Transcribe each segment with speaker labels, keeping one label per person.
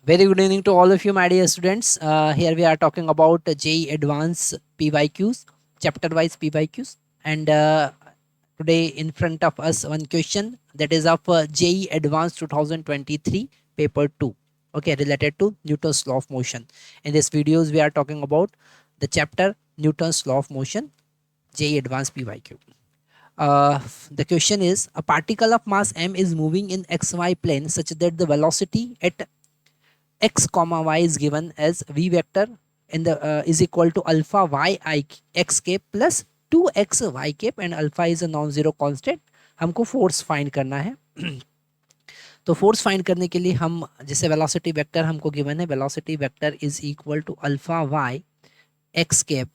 Speaker 1: Very good evening to all of you, my dear students. Here we are talking about JEE Advanced PYQs, chapter-wise PYQs, and today in front of us one question that is of JEE Advanced 2023 paper 2. Okay, related to Newton's law of motion. In this videos, we are talking about the chapter Newton's law of motion, JEE Advanced PYQ. The question is: a particle of mass m is moving in xy plane such that the velocity at x comma y is given as v vector in the is equal to alpha y I x cap plus 2x y cap and alpha is a non zero constant. हमको force find करना है. तो force find करने के लिए हम जैसे velocity vector हमको गिवन है, velocity vector is equal to alpha y x cap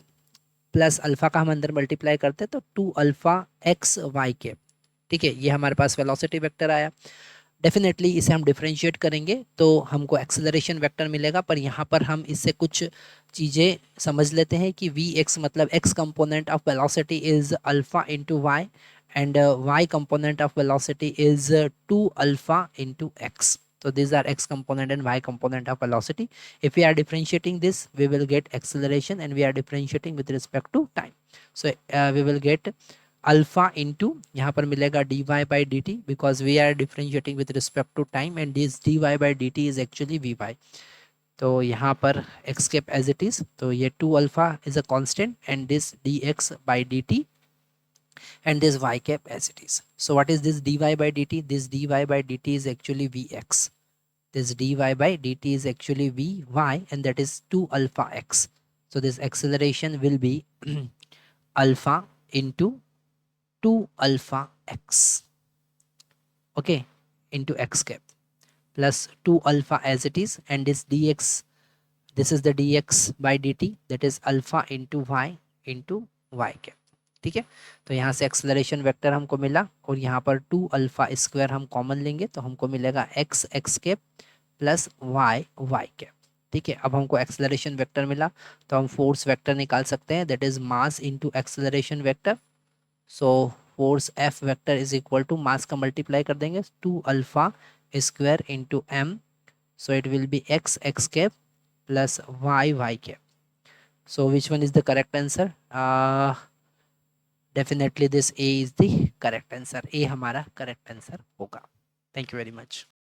Speaker 1: plus alpha का हम अंदर मल्टीप्लाई करते हैं तो 2 अल्फा एक्स वाई कैप. ठीक है, ये हमारे पास वेलोसिटी वेक्टर आया. डेफिनेटली इसे हम डिफरेंशिएट करेंगे तो हमको एक्सेलरेशन वेक्टर मिलेगा, पर यहाँ पर हम इससे कुछ चीज़ें समझ लेते हैं कि वी एक्स मतलब x component of velocity is alpha into y and y component of velocity is 2 alpha into x. So these are x component and y component of velocity. If we are differentiating this, we will get acceleration, and we are differentiating with respect to time. So we will get alpha into यहाँ पर मिलेगा d y by d t, because we are differentiating with respect to time and this d y by d t is actually v y. तो यहाँ पर x cap as it is, तो ये 2 alpha is a constant and this d x by d t and this y cap as it is. So what is this dy by dt? This dy by dt is actually vx. This dy by dt is actually vy, and that is 2 alpha x. So this acceleration will be alpha into 2 alpha x, okay, into x cap plus 2 alpha as it is, and this dx, this is the dx by dt, that is alpha into y cap. ठीक है, तो यहाँ से acceleration vector हमको मिला और यहाँ पर 2 अल्फा स्क्वायर हम कॉमन लेंगे तो हमको मिलेगा x x cap plus y y cap. ठीक है, अब हमको एक्सेलरेशन वेक्टर मिला तो हम फोर्स वेक्टर निकाल सकते हैं, that is mass into acceleration vector. So force F vector is equal to mass का मल्टीप्लाई कर देंगे 2 alpha square into M. So it will be X X cap plus Y Y cap. So which one is the correct answer? Definitely this A is the correct answer. A हमारा correct answer होगा. Thank you very much.